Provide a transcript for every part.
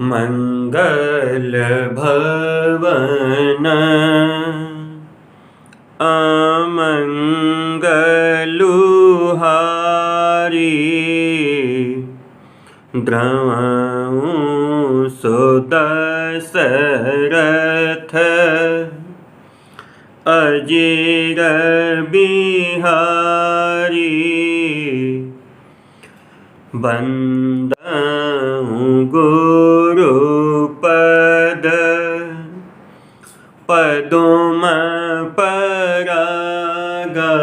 मंगल भवन अमंगलुहारी द्रवहूँ सो दशरथ अजीर बिहारी बंदहूँ गुरुपद पदुम परागा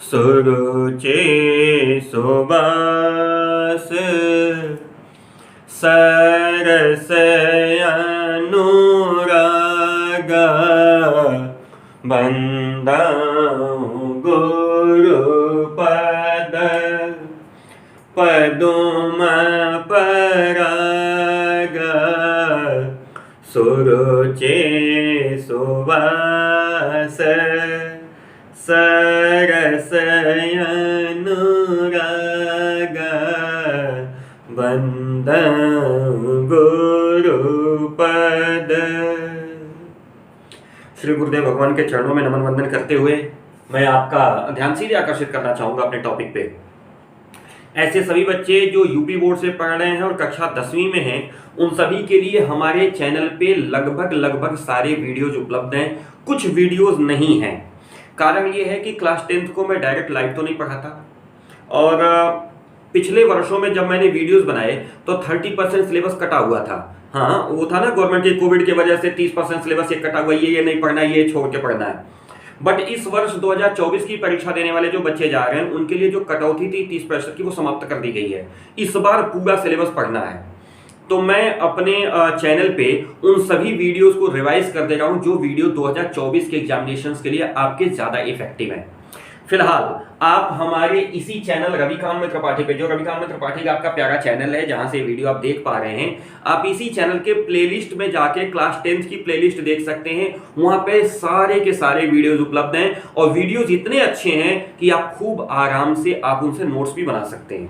सुरुचि सुबास सरस अनुरागा बंदहूँ गुरुपद पदुम परागा सुरुचि सुवास सरस अनुरागा बंदहूँ गुरुपद। श्री गुरुदेव भगवान के चरणों में नमन वंदन करते हुए मैं आपका ध्यान सीधे आकर्षित करना चाहूंगा अपने टॉपिक पे। ऐसे सभी बच्चे जो यूपी बोर्ड से पढ़ रहे हैं और कक्षा 10वीं में हैं, उन सभी के लिए हमारे चैनल पे लगभग सारे वीडियोज उपलब्ध हैं। कुछ वीडियोज नहीं हैं, कारण ये है कि क्लास 10th को मैं डायरेक्ट लाइव तो नहीं पढ़ाता, और पिछले वर्षों में जब मैंने वीडियोज बनाए तो 30% सिलेबस कटा हुआ था। हाँ, वो था ना गवर्नमेंट के कोविड की वजह से 30% सिलेबस ये कटा हुआ, ये नहीं पढ़ना है, ये छोड़ के पढ़ना है। बट इस वर्ष 2024 की परीक्षा देने वाले जो बच्चे जा रहे हैं उनके लिए जो कटौती थी 30% की, वो समाप्त कर दी गई है। इस बार पूरा सिलेबस पढ़ना है, तो मैं अपने चैनल पे उन सभी वीडियोस को रिवाइज कर दे रहा हूं जो वीडियो 2024 के एग्जामिनेशंस के लिए आपके ज्यादा इफेक्टिव है। फिलहाल आप हमारे इसी चैनल रविकांत त्रिपाठी पे, जो रविकांत त्रिपाठी का आपका प्यारा चैनल है जहां से वीडियो आप देख पा रहे हैं, आप इसी चैनल के प्लेलिस्ट में जाके क्लास 10th की प्लेलिस्ट देख सकते हैं। वहां पे सारे के सारे वीडियोस उपलब्ध हैं, और वीडियोस इतने अच्छे हैं कि आप खूब आराम से आप उनसे नोट्स भी बना सकते हैं।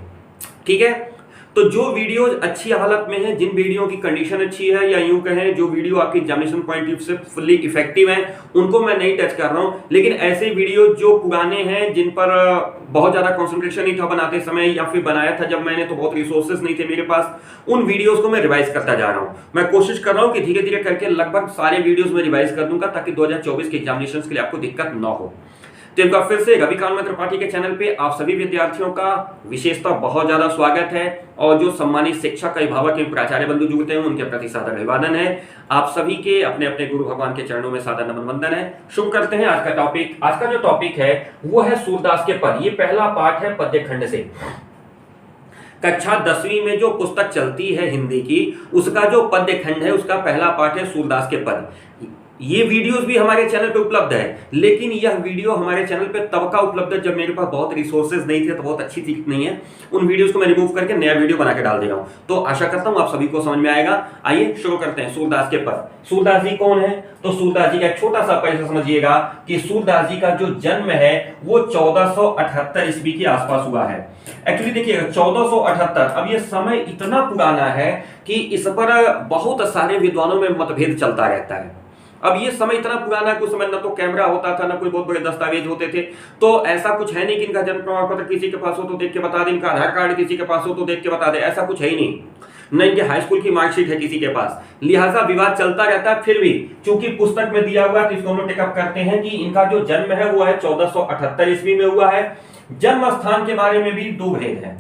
ठीक है, तो जो वीडियोज अच्छी हालत में है, जिन वीडियो की कंडीशन अच्छी है, या यूं कहें जो वीडियो आपकी एग्जामिनेशन पॉइंट ऑफ व्यू से फुल्ली इफेक्टिव है, उनको मैं नहीं टच कर रहा हूं। लेकिन ऐसे वीडियो जो पुराने हैं, जिन पर बहुत ज्यादा कंसंट्रेशन नहीं था बनाते समय, या फिर बनाया था जब मैंने तो बहुत रिसोर्सेज नहीं थे मेरे पास, उन वीडियोज को मैं रिवाइज करता जा रहा हूं। मैं कोशिश कर रहा हूं कि धीरे धीरे करके लगभग सारे वीडियोज में रिवाइज कर दूंगा, ताकि 2024 के एग्जामिनेशन के लिए आपको दिक्कत न हो। तो एक बार फिर से रविकांत त्रिपाठी के चैनल पे आप सभी विद्यार्थियों का विशेषता बहुत ज्यादा स्वागत है, और जो सम्मानित शिक्षक अभिभावक एवं प्राचार्य बंधु जुड़ते हैं उनके प्रति सादर अभिवादन है। आप सभी के अपने अपने गुरु भगवान के चरणों में सादर नमन वंदन है। शुरू करते हैं आज का टॉपिक। आज का जो टॉपिक है वो है सूरदास के पद। ये पहला पाठ है पद्य खंड से। कक्षा 10वीं में जो पुस्तक चलती है हिंदी की, उसका जो पद्य खंड है उसका पहला पाठ है सूरदास के पद। ये वीडियोस भी हमारे चैनल पे उपलब्ध है, लेकिन यह वीडियो हमारे चैनल पे तब का उपलब्ध है जब मेरे पास बहुत रिसोर्सेज नहीं थे, तो बहुत अच्छी चीज नहीं है। उन वीडियोस को मैं रिमूव करके नया वीडियो बना के डाल दे रहा हूं, तो आशा करता हूं आप सभी को समझ में आएगा। आइए शुरू करते हैं। सूरदास के पद। सूरदास जी कौन है? तो सूरदास जी का एक छोटा सा परिचय समझिएगा कि सूरदास जी का जो जन्म है वो 1478 ईस्वी के आसपास हुआ है। एक्चुअली देखिएगा 1478, अब ये समय इतना पुराना है कि इस पर बहुत सारे विद्वानों में मतभेद चलता रहता है। अब ये समय इतना पुराना है, कुछ समय ना तो कैमरा होता था, ना कोई बहुत बड़े दस्तावेज होते थे, तो ऐसा कुछ है नहीं कि इनका जन्म प्रमाण पत्र किसी के पास हो तो देख के बता दे, इनका आधार कार्ड किसी के पास हो तो देख के बता दे, ऐसा कुछ है ही नहीं। न इनके हाई स्कूल की मार्कशीट है किसी के पास, लिहाजा विवाद चलता रहता है। फिर भी चूंकि पुस्तक में दिया हुआ है तो इसको हम लोग टेकअप करते हैं कि इनका जो जन्म है वो है 1478 ईस्वी में हुआ है। जन्म स्थान के बारे में भी दो भेद है,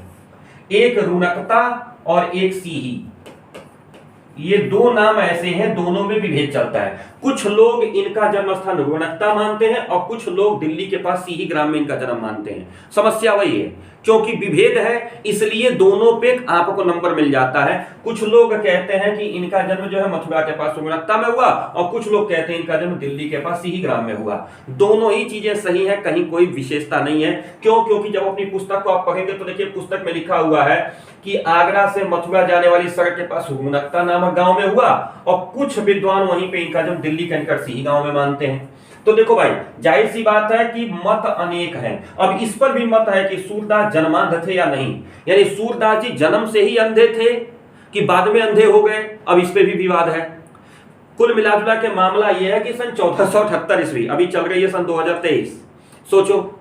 एक रुनकता और एक सीही। ये दो नाम ऐसे हैं, दोनों में विभेद चलता है। कुछ लोग इनका जन्म स्थान रुणकता मानते हैं और कुछ लोग दिल्ली के पास सीही ग्राम में इनका जन्म मानते हैं। समस्या वही है, क्योंकि विभेद है इसलिए दोनों पे आपको नंबर मिल जाता है। कुछ लोग कहते हैं कि इनका जन्म जो है मथुरा के पास रुणकता में हुआ, और कुछ लोग कहते हैं इनका जन्म दिल्ली के पास सीही ग्राम में हुआ। दोनों ही चीजें सही है, कहीं कोई विशेषता नहीं है। क्यों? क्योंकि जब अपनी पुस्तक को आप पढ़ेंगे तो देखिए पुस्तक में लिखा हुआ है कि आगरा से मथुरा जाने वाली सड़क के पास रुणकता नामक गांव में हुआ, और कुछ विद्वान वहीं पे इनका जन्म दिल्ली के निकट सीही गांव में मानते हैं। तो देखो भाई, जाहिर सी बात है कि मत अनेक हैं। अब इस पर भी मत है कि सूरदास जन्मांध थे या नहीं, यानी सूरदास जी जन्म से ही अंधे थे कि बाद में अंधे हो गए, अब इस पे भी विवाद है। कुल मिलाजुला के मामला यह है कि सन 1478 ईस्वी, अभी चल रही है सन 2023। सोचो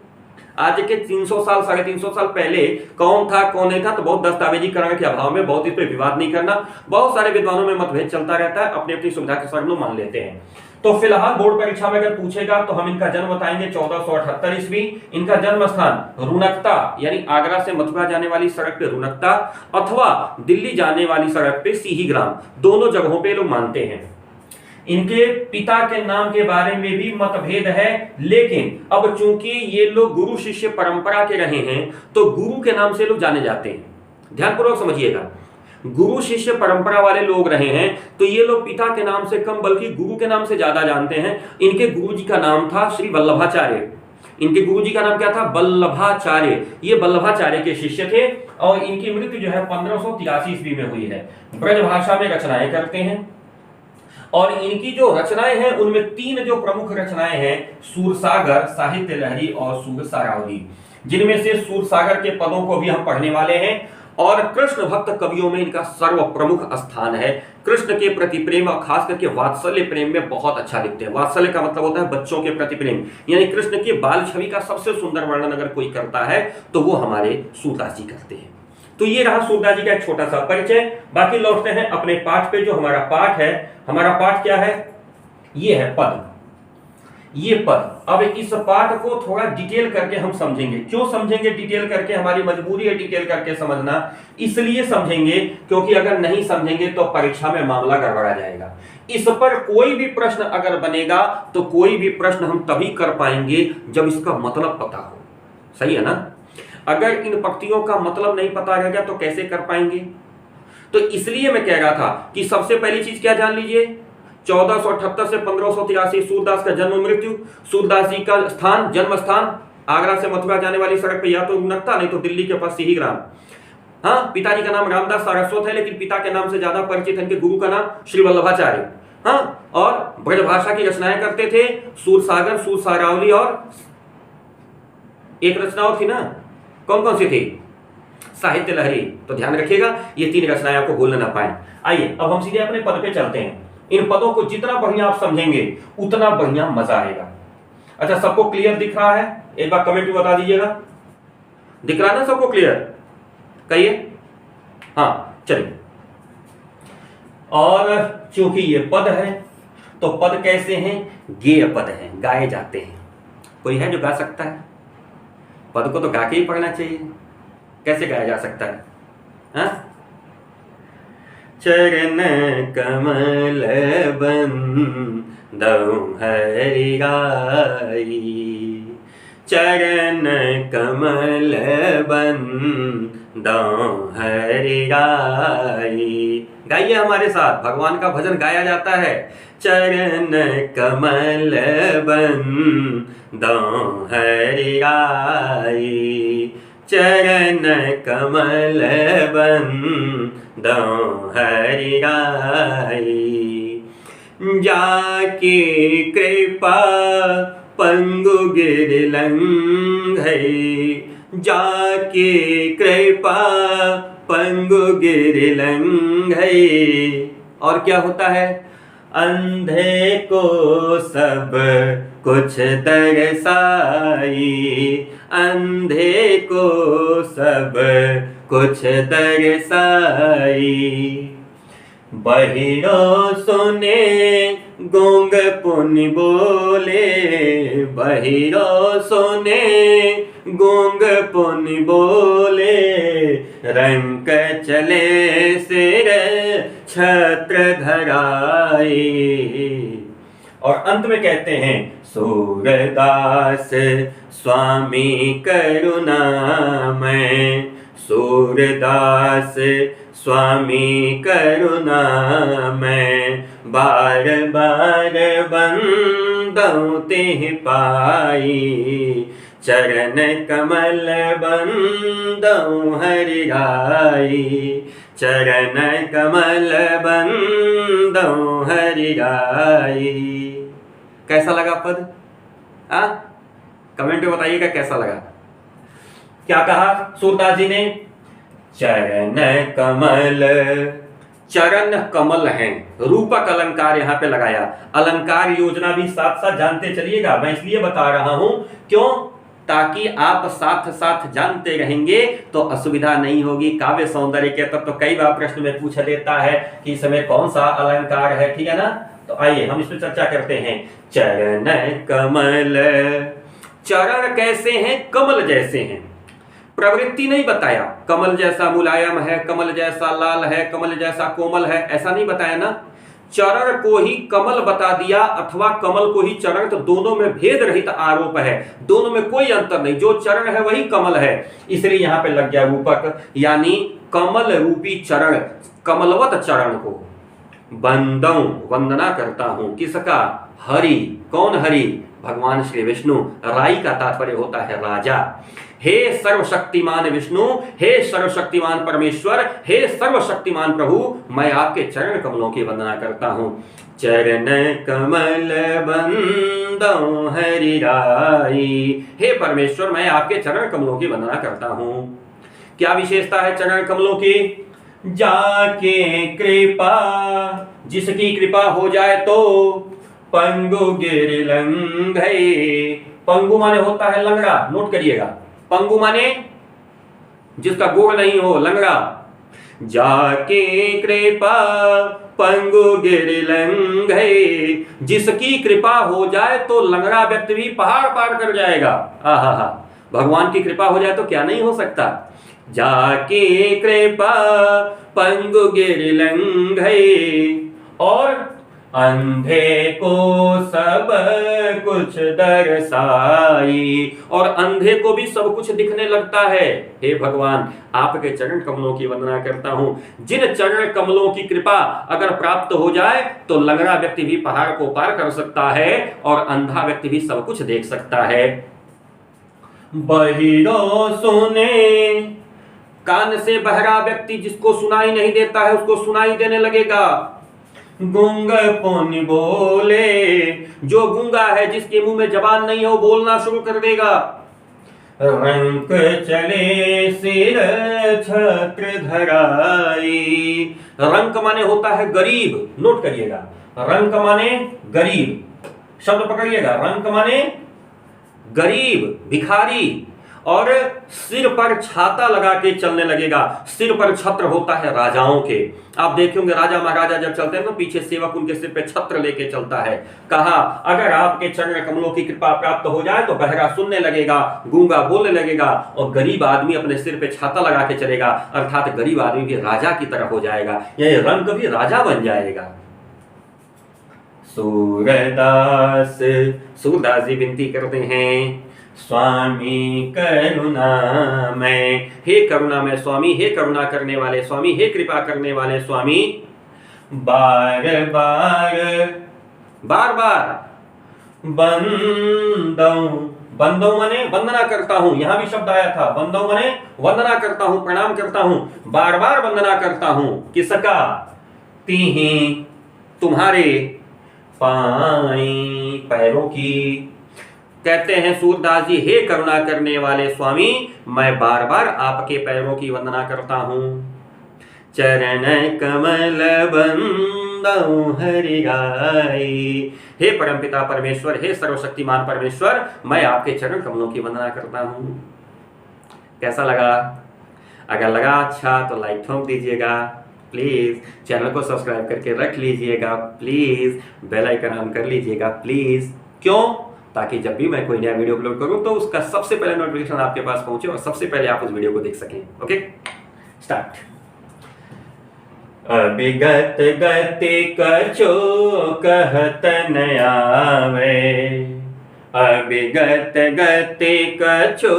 आज के 300 साल 350 साल पहले कौन था कौन नहीं था, तो बहुत दस्तावेजीकरण के अभाव में बहुत इस पे विवाद नहीं करना, बहुत सारे विद्वानों में मतभेद चलता रहता है, अपनी अपनी सुविधा के अनुसार लोग मान लेते हैं। तो फिलहाल बोर्ड परीक्षा में अगर पूछेगा तो हम इनका जन्म बताएंगे 1478 ईस्वी। इनका जन्म स्थान रुनकता यानी आगरा से मथुरा जाने वाली सड़क पे रुनकता अथवा दिल्ली जाने वाली सड़क पे सिहीग्राम, दोनों जगहों पे लोग मानते हैं। इनके पिता के नाम के बारे में भी मतभेद है, लेकिन अब चूंकि ये लोग गुरु शिष्य परंपरा के रहे हैं तो गुरु के नाम से लोग जाने जाते हैं। ध्यानपूर्वक समझिएगा, गुरु शिष्य परंपरा वाले लोग रहे हैं तो ये लोग पिता के नाम से कम बल्कि गुरु के नाम से ज्यादा जानते हैं। इनके गुरु जी का नाम था श्री वल्लभाचार्य। इनके गुरु जी का नाम क्या था? वल्लभाचार्य। ये वल्लभाचार्य के शिष्य थे और इनकी मृत्यु जो है 1583 ईस्वी में हुई है। ब्रज भाषा में रचनाएं करते हैं और इनकी जो रचनाएं हैं उनमें 3 जो प्रमुख रचनाएं हैं, सूरसागर, साहित्य लहरी और सूरसारावली, जिनमें से सूरसागर के पदों को भी हम पढ़ने वाले हैं। और कृष्ण भक्त कवियों में इनका सर्व प्रमुख स्थान है। कृष्ण के प्रति प्रेम और खास करके वात्सल्य प्रेम में बहुत अच्छा लिखते हैं। वात्सल्य का मतलब होता है बच्चों के प्रति प्रेम, यानी कृष्ण की बाल छवि का सबसे सुंदर वर्णन अगर कोई करता है तो वो हमारे सूरदास जी करते हैं। तो ये रहा सूरदास जी का एक छोटा सा परिचय। बाकी लौटते हैं अपने पाठ पे। जो हमारा पाठ है, हमारा पाठ क्या है? ये है पद, ये पद। अब इस पाठ को थोड़ा डिटेल करके हम समझेंगे। क्यों समझेंगे डिटेल करके? हमारी मजबूरी है डिटेल करके समझना, इसलिए समझेंगे क्योंकि अगर नहीं समझेंगे तो परीक्षा में मामला गड़बड़ा जाएगा। इस पर कोई भी प्रश्न अगर बनेगा तो कोई भी प्रश्न हम तभी कर पाएंगे जब इसका मतलब पता हो। सही है ना? अगर इन पंक्तियों का मतलब नहीं पता रहेगा तो कैसे कर पाएंगे? तो इसलिए मैं कह रहा था कि सबसे पहली चीज क्या जान लीजिए, 1478 से 1583 सूरदास का जन्म मृत्यु। सूरदास जी का स्थान, जन्म स्थान आगरा से मथुरा जाने वाली सड़क पे या तो रुनकता नहीं तो दिल्ली के पास सिहीग्राम। हाँ, पिताजी का नाम रामदास सारस्वत है, लेकिन पिता के नाम से ज्यादा परिचित है इनके गुरु का नाम श्री वल्लभाचार्य। हाँ, और ब्रज भाषा की रचनाएं करते थे, सूरसागर, सूरसारावली और एक रचना और थी ना, कौन कौन सी थी? साहित्य लहरी। तो ध्यान रखिएगा ये 3 रचनाएं आपको भूल ना पाए। आइए अब हम सीधे अपने पद पे चलते हैं। इन पदों को जितना बढ़िया आप समझेंगे उतना बढ़िया मजा आएगा। अच्छा, सबको क्लियर दिख रहा है? एक बार कमेंट में बता दीजिएगा, दिख रहा है ना सबको क्लियर? कहिए हाँ, चलिए। और चूंकि ये पद है तो पद कैसे हैं? गेय पद हैं, गाए जाते हैं। कोई है जो गा सकता है? पद को तो गा के ही पढ़ना चाहिए, कैसे गाया जा सकता है? हाँ? चरण कमल बंदौ हरि गाई, चरण कमल बंदौ हरि गाई। गाइए हमारे साथ, भगवान का भजन गाया जाता है। चरण कमल बंदौ हरि गाई, चरण कमल बंदौ हरि गाई। जाकी कृपा पंगु गिर लंघई, जाकी कृपा पंगु गिर लंघई। और क्या होता है? अंधे को सब कुछ दर्शाई, अंधे को सब कुछ दर्शाई। बहिरो सुने गूंग पुनि बोले, बहिरो सुने गूंग पुनि बोले। रंक चले सिर छत्र धराई। और अंत में कहते हैं सूरदास स्वामी करुणामय, सूरदास स्वामी करुणामय। बार बार बंदौ तिहि पाई, चरण कमल बंदौ हरि गाई, चरण कमल बंदौ हरि गाई। कैसा लगा पद? कमेंट में बताइएगा कैसा लगा। क्या कहा सूरदास जी ने? चरण कमल चरण कमल हैं। रूपक अलंकार यहां पे लगाया। अलंकार योजना भी साथ साथ जानते चलिएगा। मैं इसलिए बता रहा हूं, क्यों? ताकि आप साथ साथ जानते रहेंगे तो असुविधा नहीं होगी। काव्य सौंदर्य के तत्व तो कई बार प्रश्न में पूछ लेता है कि इसमें कौन सा अलंकार है, ठीक है ना। तो आइए हम इस पर चर्चा करते हैं। चरण कमल, चरण कैसे हैं? कमल जैसे हैं। प्रवृत्ति नहीं बताया, कमल जैसा मुलायम है, कमल जैसा लाल है, कमल जैसा कोमल है, ऐसा नहीं बताया ना। चरण को ही कमल बता दिया अथवा कमल को ही चरण, तो दोनों में भेद रहित आरोप है, दोनों में कोई अंतर नहीं। जो चरण है वही कमल है, इसलिए यहां पे लग गया रूपक, यानी कमल रूपी चरण, कमलवत चरण को बंदौ, वंदना करता हूं। किसका? हरि। कौन हरि? भगवान श्री विष्णु। राई का तात्पर्य होता है राजा। हे सर्वशक्तिमान विष्णु, हे सर्वशक्तिमान परमेश्वर, हे सर्वशक्तिमान प्रभु, मैं आपके चरण कमलों की वंदना करता हूं। चरण कमल बंदौ हरि राई, हे परमेश्वर मैं आपके चरण कमलों की वंदना करता हूं। क्या विशेषता है चरण कमलों की? जाके कृपा, जिसकी कृपा हो जाए तो पंगु गिर लंघई। पंगु माने होता है लंगड़ा, नोट करिएगा। पंगु माने जिसका गोड़ नहीं हो, लंगड़ा। जाके कृपा पंगु गिर लंघई, जिसकी कृपा हो जाए तो लंगड़ा व्यक्ति भी पहाड़ पार कर जाएगा। आहा, भगवान की कृपा हो जाए तो क्या नहीं हो सकता। जाके कृपा पंगु गिर लंघई, और अंधे को सब कुछ दर्शाई, और अंधे को भी सब कुछ दिखने लगता है। हे भगवान आपके चरण कमलों की वंदना करता हूं। जिन चरण कमलों की कृपा अगर प्राप्त हो जाए तो लंगड़ा व्यक्ति भी पहाड़ को पार कर सकता है और अंधा व्यक्ति भी सब कुछ देख सकता है। बहिरो सुने, कान से बहरा व्यक्ति जिसको सुनाई नहीं देता है उसको सुनाई देने लगेगा। गूंगा पुन बोले, जो गूंगा है जिसके मुंह में जबान नहीं है वो बोलना शुरू कर देगा। रंक चले सिर छत्र धराई, रंक माने होता है गरीब, नोट करिएगा। रंक माने गरीब, शब्द पकड़िएगा। रंक माने गरीब, भिखारी, और सिर पर छाता लगा के चलने लगेगा। सिर पर छत्र होता है राजाओं के। आप देखेंगे राजा महाराजा जब चलते हैं तो पीछे सेवक उनके सिर पे छत्र लेके चलता है। कहा अगर आपके चरण कमलों की कृपा प्राप्त हो जाए तो बहरा सुनने लगेगा, गूंगा बोलने लगेगा, और गरीब आदमी अपने सिर पे छाता लगा के चलेगा, अर्थात गरीब आदमी भी राजा की तरह हो जाएगा, यह रंग भी राजा बन जाएगा। सूरदास, सूरदास जी विनती करते हैं, स्वामी करुणा में, हे करुणा में स्वामी, हे करुणा करने वाले स्वामी, हे कृपा करने वाले स्वामी, बार बार बार बार बंदौ, बंदौ माने वंदना करता हूं। यहां भी शब्द आया था, बंदौ माने वंदना करता हूं, प्रणाम करता हूं, बार बार वंदना करता हूं। किसका? तिहि, तुम्हारे, पाई, पैरों की। कहते हैं सूरदास जी, हे करुणा करने वाले स्वामी मैं बार बार आपके पैरों की वंदना करता हूं। चरण कमल बंदौ हरि राई, हे परमपिता परमेश्वर, हे सर्वशक्तिमान परमेश्वर मैं आपके चरण कमलों की वंदना करता हूं। कैसा लगा? अगर लगा अच्छा तो लाइक ठोक दीजिएगा, प्लीज चैनल को सब्सक्राइब करके रख लीजिएगा, प्लीज बेल आइकन ऑन कर लीजिएगा प्लीज। क्यों? ताकि जब भी मैं कोई नया वीडियो अपलोड करूं तो उसका सबसे पहले नोटिफिकेशन आपके पास पहुंचे और सबसे पहले आप उस वीडियो को देख सकें। Okay, start. अभिगत गति कछो कहत न आवे, अभिगत गति कछो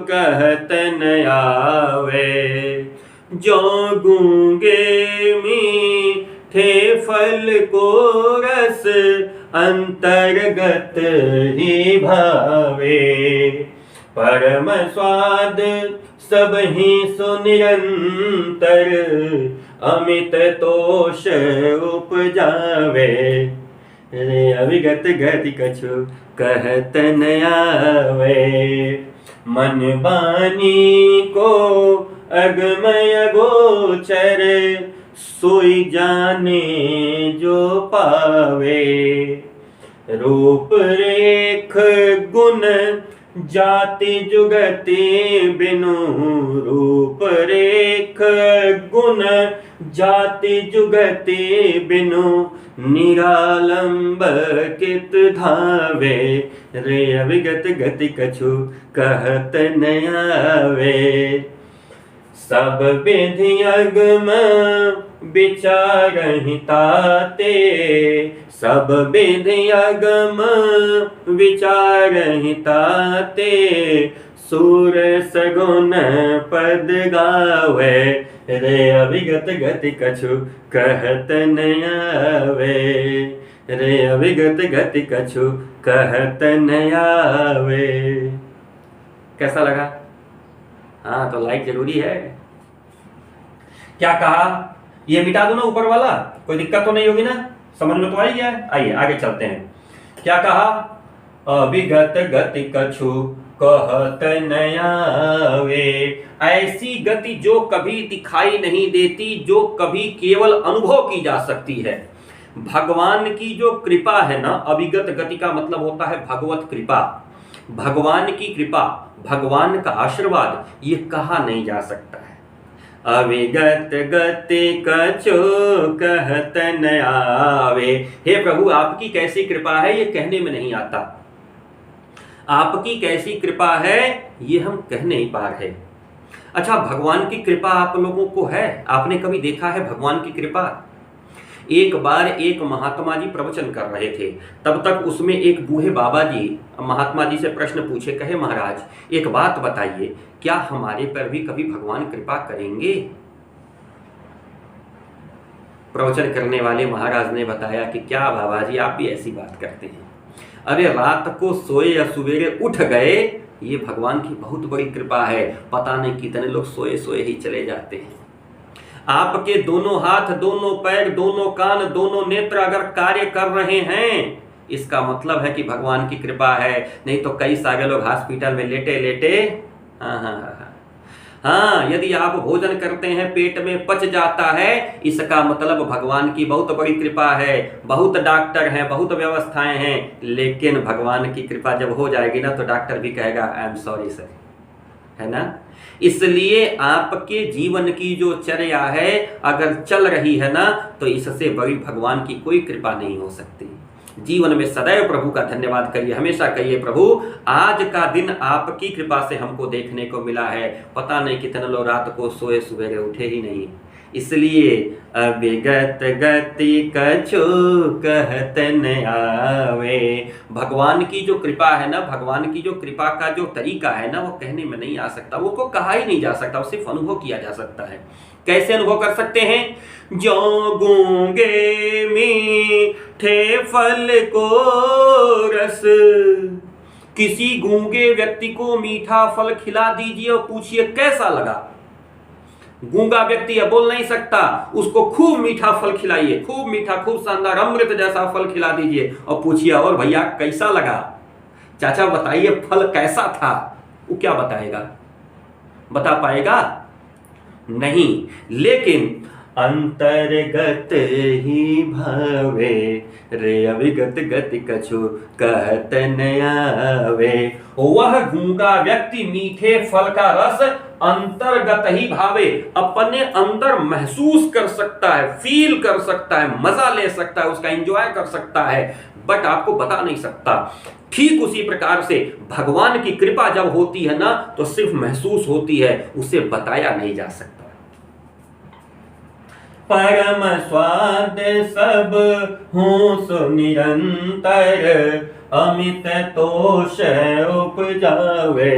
कहत न आवे, जो गूंगे मीठे फल को रस अंतर्गत ही भावे, परम स्वाद सब ही सुनिरंतर अमित तोष उपजावे। अविगत गति कछु कहत न आवे, मन बानी को अगमय गोचर सोई जाने जो पावे। रूप रेख गुण जाति जुगति बिनु। रूप रेख गुण जाति जुगति बिनु। निरालंब कित धावे। रे अविगत गति कछु कहत न आवे। सब विधि अगम विचारहि ताते। सब विधि अगम विचारहि ताते। सूर सगुन पद गावे। रे अविगत गति कछु कहत न आवे। रे अविगत गति कछु कहत न आवे। कैसा लगा? हाँ, तो लाइक जरूरी है। क्या कहा? ये मिटा दो ना ऊपर वाला, कोई दिक्कत तो नहीं होगी ना? समझ में तो आई है? आइए आगे चलते हैं। क्या कहा? अविगत गति कछु कहत न आवे। ऐसी गति जो कभी दिखाई नहीं देती, जो कभी केवल अनुभव की जा सकती है। भगवान की जो कृपा है ना, अविगत गति का मतलब होता है भगवत कृपा। भगवान की कृपा, भगवान का आशीर्वाद, ये कहा नहीं जा सकता है। अविगत गति कछु कहत न आवे। हे प्रभु, आपकी कैसी कृपा है ये कहने में नहीं आता। आपकी कैसी कृपा है ये हम कह नहीं पा रहे। अच्छा, भगवान की कृपा आप लोगों को है? आपने कभी देखा है भगवान की कृपा? एक बार एक महात्मा जी प्रवचन कर रहे थे, तब तक उसमें एक बूढ़े बाबा जी महात्मा जी से प्रश्न पूछे। कहे, महाराज एक बात बताइए, क्या हमारे पर भी कभी भगवान कृपा करेंगे? प्रवचन करने वाले महाराज ने बताया कि क्या बाबा जी, आप भी ऐसी बात करते हैं? अरे रात को सोए या सवेरे उठ गए, ये भगवान की बहुत बड़ी कृपा है। पता नहीं कितने लोग सोए सोए ही चले जाते हैं। आपके दोनों हाथ, दोनों पैर, दोनों कान, दोनों नेत्र अगर कार्य कर रहे हैं, इसका मतलब है कि भगवान की कृपा है। नहीं तो कई सारे लोग हॉस्पिटल में लेटे लेटे हाँ, यदि आप भोजन करते हैं पेट में पच जाता है, इसका मतलब भगवान की बहुत बड़ी कृपा है। बहुत डॉक्टर हैं, बहुत व्यवस्थाएं हैं, लेकिन भगवान की कृपा जब हो जाएगी ना, तो डॉक्टर भी कहेगा आई एम सॉरी सर, है ना? इसलिए आपके जीवन की जो चर्या है अगर चल रही है ना, तो इससे बड़ी भगवान की कोई कृपा नहीं हो सकती। जीवन में सदैव प्रभु का धन्यवाद करिए, हमेशा कहिए, प्रभु आज का दिन आपकी कृपा से हमको देखने को मिला है। पता नहीं कितने लोग रात को सोए सवेरे उठे ही नहीं। इसलिए अविगत गति कछु कहत न आवे। भगवान की जो कृपा है ना, भगवान की जो कृपा का जो तरीका है ना, वो कहने में नहीं आ सकता, वो को कहा ही नहीं जा सकता, वो सिर्फ अनुभव किया जा सकता है। कैसे अनुभव कर सकते हैं? जो गूंगे मीठे फल को रस। किसी गूंगे व्यक्ति को मीठा फल खिला दीजिए और पूछिए कैसा लगा। गूंगा व्यक्ति है, बोल नहीं सकता, उसको खूब मीठा फल खिलाइए, खूब मीठा, खूब शानदार अमृत जैसा फल खिला दीजिए और पूछिए और भैया कैसा लगा, चाचा बताइए फल कैसा था। वो क्या बताएगा? बता पाएगा? नहीं। लेकिन अंतर्गत ही भावे, रे अविगत गति कछु कहत न आवे। वह गूंगा व्यक्ति मीठे फल का रस अंतर्गत ही भावे, अपने अंदर महसूस कर सकता है, फील कर सकता है, मजा ले सकता है, उसका एंजॉय कर सकता है, बट आपको बता नहीं सकता। ठीक उसी प्रकार से भगवान की कृपा जब होती है ना, तो सिर्फ महसूस होती है, उसे बताया नहीं जा सकता। परम स्वाद सब हूँ सो निरंतर, अमित तोष उपजावे,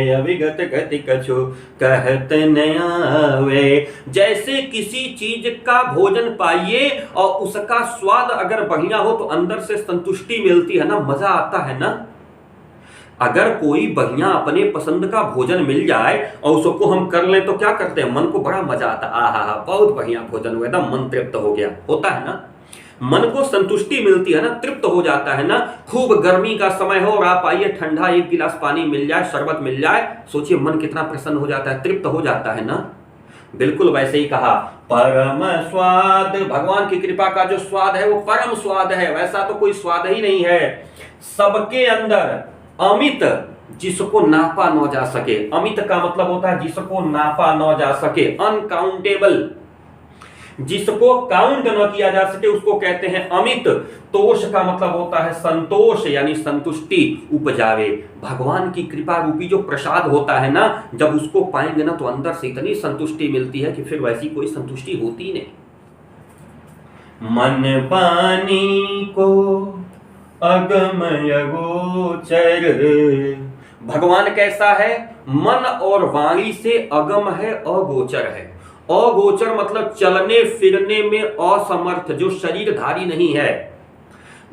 अविगत गति कछु कहत न आवे। जैसे किसी चीज का भोजन पाइए और उसका स्वाद अगर बढ़िया हो तो अंदर से संतुष्टि मिलती है ना, मजा आता है ना। अगर कोई बढ़िया अपने पसंद का भोजन मिल जाए और उसको हम कर लें तो क्या करते हैं? मन को बड़ा मजा आता है, आहा बहुत बढ़िया भोजन हुआ, एकदम मन तृप्त हो गया, होता है ना। मन को संतुष्टि मिलती है ना, तृप्त हो जाता है ना। खूब गर्मी का समय हो और आप आइए, ठंडा एक गिलास पानी मिल जाए, शरबत मिल जाए, सोचिए मन कितना प्रसन्न हो जाता है, तृप्त हो जाता है ना। बिल्कुल वैसे ही कहा, परम स्वाद, भगवान की कृपा का जो स्वाद है वो परम स्वाद है, वैसा तो कोई स्वाद ही नहीं है। सबके अंदर अमित, जिसको नापा न जा सके, अमित का मतलब होता है जिसको नापा न जा सके, अनकाउंटेबल, जिसको काउंट न किया जा सके उसको कहते हैं अमित। तोष का मतलब होता है संतोष, यानी संतुष्टि उपजावे। भगवान की कृपा रूपी जो प्रसाद होता है ना, जब उसको पाएंगे ना तो अंदर से इतनी संतुष्टि मिलती है कि फिर वैसी कोई संतुष्टि होती नहीं। मन पानी को अगमय गोचर, भगवान कैसा है? मन और वाणी से अगम है, अगोचर है। अगोचर मतलब चलने फिरने में असमर्थ, जो शरीरधारी नहीं है।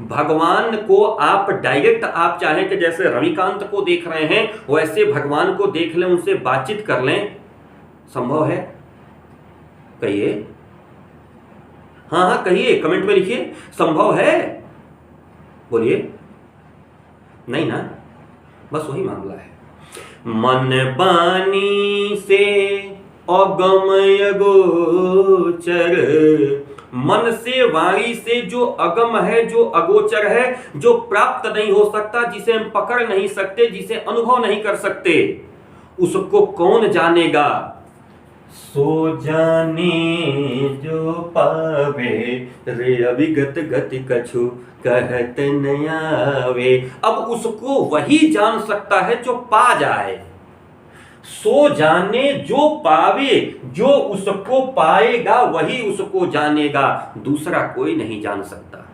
भगवान को आप डायरेक्ट, आप चाहें कि जैसे रविकांत को देख रहे हैं वैसे भगवान को देख लें, उनसे बातचीत कर लें, संभव है? कहिए, हाँ हाँ कहिए, कमेंट में लिखिए, संभव है? बोलिए, नहीं ना, बस वही मामला है। मन बानी से अगमय गोचर, मन से वाणी से जो अगम है, जो अगोचर है, जो प्राप्त नहीं हो सकता, जिसे हम पकड़ नहीं सकते, जिसे अनुभव नहीं कर सकते, उसको कौन जानेगा? सो जाने जो पावे, रे अभिगत गति कछु कहत न आवे। अब उसको वही जान सकता है जो पा जाए। सो जाने जो पावे, जो उसको पाएगा वही उसको जानेगा, दूसरा कोई नहीं जान सकता।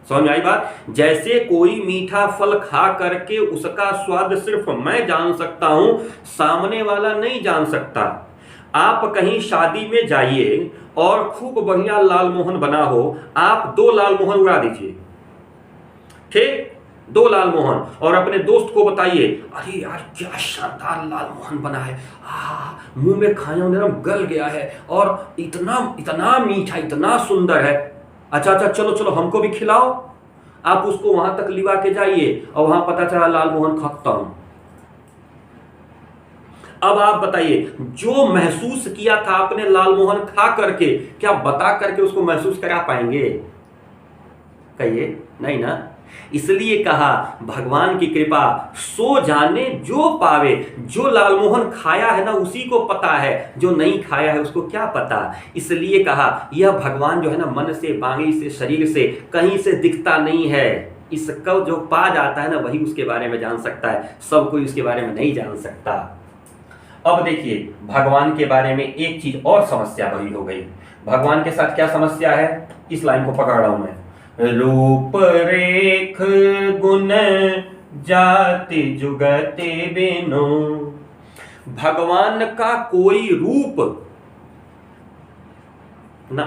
समझ में आई बात? जैसे कोई मीठा फल खा करके उसका स्वाद सिर्फ मैं जान सकता हूं, सामने वाला नहीं जान सकता। आप कहीं शादी में जाइए और खूब बढ़िया लाल मोहन बना हो, आप 2 लाल मोहन उड़ा दीजिए, ठीक, 2 लाल मोहन, और अपने दोस्त को बताइए, अरे यार क्या शानदार लाल मोहन बना है, मुंह में खाया मेरा गल गया है, और इतना इतना मीठा, इतना सुंदर है। अच्छा अच्छा, चलो चलो हमको भी खिलाओ। आप उसको वहां तक लिवा के जाइए और वहां पता चला लाल मोहन खाता हूं। अब आप बताइए, जो महसूस किया था आपने लाल मोहन खा करके, क्या बता करके उसको महसूस करा पाएंगे? कहिए, नहीं ना। इसलिए कहा भगवान की कृपा, सो जाने जो पावे, जो लाल मोहन खाया है ना उसी को पता है, जो नहीं खाया है उसको क्या पता। इसलिए कहा यह भगवान जो है ना, मन से, वाणी से, शरीर से, कहीं से दिखता नहीं है। इसका जो पा जाता है ना वही उसके बारे में जान सकता है, सब कोई उसके बारे में नहीं जान सकता। अब देखिए, भगवान के बारे में एक चीज और समस्या बड़ी हो गई। भगवान के साथ क्या समस्या है, इस लाइन को पकड़ रहा हूं मैं। रूप रेख गुण जाति जुगते बिनु, भगवान का कोई रूप ना,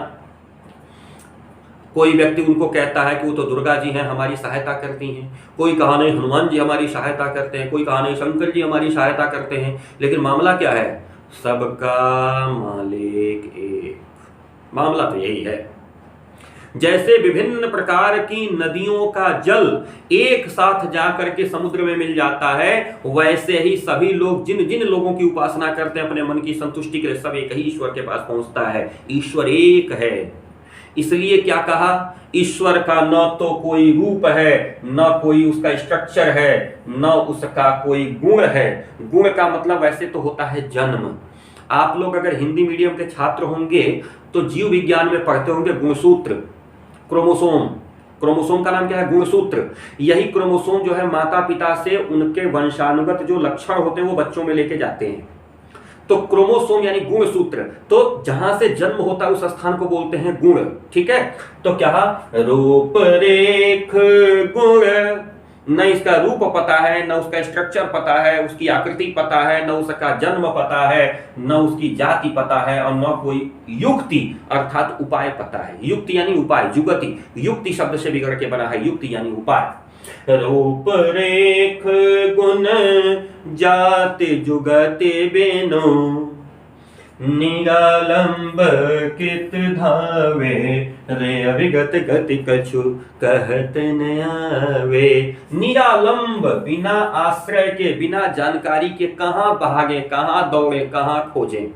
कोई व्यक्ति उनको कहता है कि वो तो दुर्गा जी हैं, हमारी सहायता करती हैं, कोई कहा नहीं हनुमान जी हमारी सहायता करते हैं, कोई कहा नहीं शंकर जी हमारी सहायता करते हैं, लेकिन मामला क्या है? सबका मालिक एक। मामला तो यही है। जैसे विभिन्न प्रकार की नदियों का जल एक साथ जाकर के समुद्र में मिल जाता है, वैसे ही सभी लोग, जिन जिन लोगों की उपासना करते हैं अपने मन की संतुष्टि के लिए, सब एक ही ईश्वर के पास पहुंचता है। ईश्वर एक है। इसलिए क्या कहा, ईश्वर का न तो कोई रूप है, न कोई उसका स्ट्रक्चर है, न उसका कोई गुण है। गुण का मतलब वैसे तो होता है जन्म। आप लोग अगर हिंदी मीडियम के छात्र होंगे तो जीव विज्ञान में पढ़ते होंगे गुणसूत्र, क्रोमोसोम। क्रोमोसोम का नाम क्या है? गुणसूत्र। यही क्रोमोसोम जो है माता पिता से उनके वंशानुगत जो लक्षण होते हैं वो बच्चों में लेके जाते हैं। तो क्रोमोसोम यानी गुणसूत्र, तो जहां से जन्म होता है उस स्थान को बोलते हैं गुण। ठीक है, तो क्या रूप रेख गुण, न इसका रूप पता है, न उसका स्ट्रक्चर पता है, उसकी आकृति पता है, न उसका जन्म पता है, न उसकी जाति पता है, और न कोई युक्ति अर्थात उपाय पता है। युक्ति यानी उपाय, जुगति, युक्ति शब्द से बिगड़ के बना है, युक्ति यानी उपाय। रूप रेख गुण जाति जुगति बिनु, निरालंब कित धावे, रे अविगत गति कछु कहत न आवे। निरालंब, बिना आश्रय के, बिना जानकारी के कहां भागे, कहां दौड़े, कहां खोजें।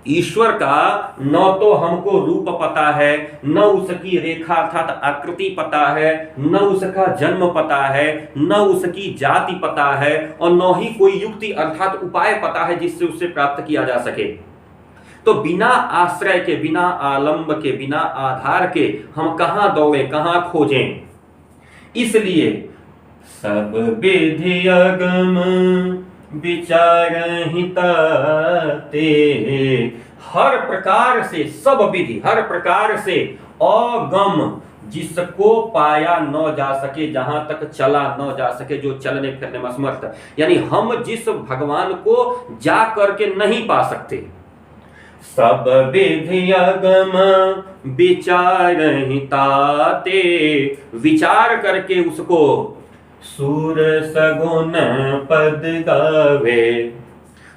ईश्वर का न तो हमको रूप पता है, न उसकी रेखा अर्थात आकृति पता है, न उसका जन्म पता है, न उसकी जाति पता है, और न ही कोई युक्ति अर्थात उपाय पता है जिससे उसे प्राप्त किया जा सके। तो बिना आश्रय के, बिना आलंब के, बिना आधार के हम कहां दौड़े, कहां खोजें। इसलिए सब विधि अगम विचारहिता ते, हर प्रकार से सब विधि, हर प्रकार से अगम, जिसको पाया न जा सके, जहां तक चला न जा सके, जो चलने फिरने में असमर्थ, यानी हम जिस भगवान को जा करके नहीं पा सकते, सब विधि अगम विचारहिता ते, विचार करके उसको सूर सगुण पद गावे।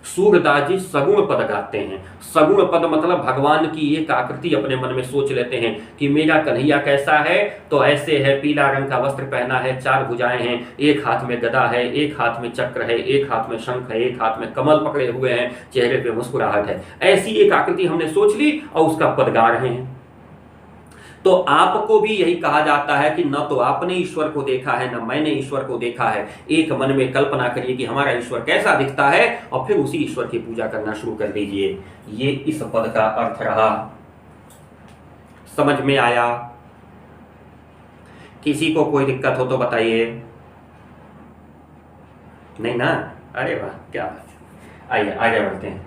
सूरदास जी सगुण पद गाते हैं। सगुण पद मतलब भगवान की एक आकृति अपने मन में सोच लेते हैं कि मेरा कन्हैया कैसा है, तो ऐसे है, पीला रंग का वस्त्र पहना है, 4 भुजाएं हैं, एक हाथ में गदा है, एक हाथ में चक्र है, एक हाथ में शंख है, एक हाथ में कमल पकड़े हुए हैं, चेहरे पे मुस्कुराहट है। ऐसी एक आकृति हमने सोच ली और उसका पद गा रहे हैं। तो आपको भी यही कहा जाता है कि न तो आपने ईश्वर को देखा है, न मैंने ईश्वर को देखा है। एक मन में कल्पना करिए कि हमारा ईश्वर कैसा दिखता है और फिर उसी ईश्वर की पूजा करना शुरू कर दीजिए। ये इस पद का अर्थ रहा। समझ में आया? किसी को कोई दिक्कत हो तो बताइए। नहीं ना? अरे वाह, क्या बात। आइए आगे बढ़ते हैं।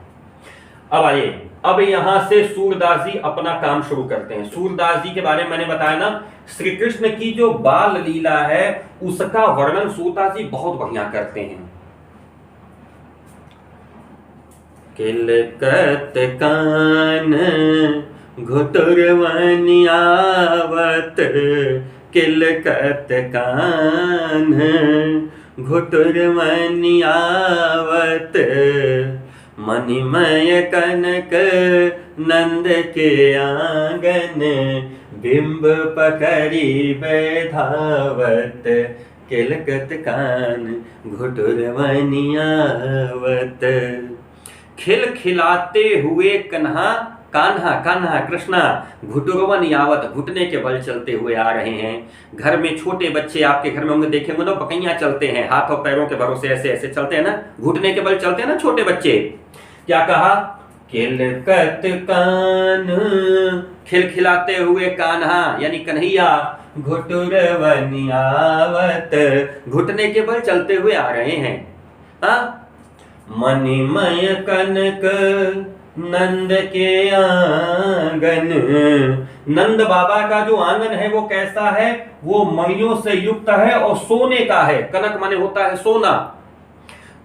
अब आइए, अब यहां से सूरदास जी अपना काम शुरू करते हैं। सूरदास जी के बारे में मैंने बताया ना, श्री कृष्ण की जो बाल लीला है उसका वर्णन सूरदास जी बहुत बढ़िया करते हैं। किलकत कान घुटुरवनि आवत, किलकत कान घुटुरवनि आवत, मणिमय कनक नंद के आंगन, बिंब पकड़ी बैधावत, किलकत कान घुटुरवनि आवत। खिलखिलाते हुए कान्हा, कान्हा कृष्णा, घुटुरवन यावत, घुटने के बल चलते हुए आ रहे हैं। घर में छोटे बच्चे आपके घर में होंगे, देखेंगे ना, बकैया चलते हैं, हाथ और पैरों के भरोसे ऐसे ऐसे चलते हैं ना, घुटने के बल चलते हैं ना छोटे बच्चे। क्या कहा? किलकत कान, खिलखिलाते हुए कान्हा यानी कन्हैया, घुटुरवन आवत, घुटने के बल चलते हुए आ रहे हैं। मणिमय कनक नंद के आंगन, नंद बाबा का जो आंगन है वो कैसा है? वो मणियों से युक्त है और सोने का है। कनक माने होता है सोना,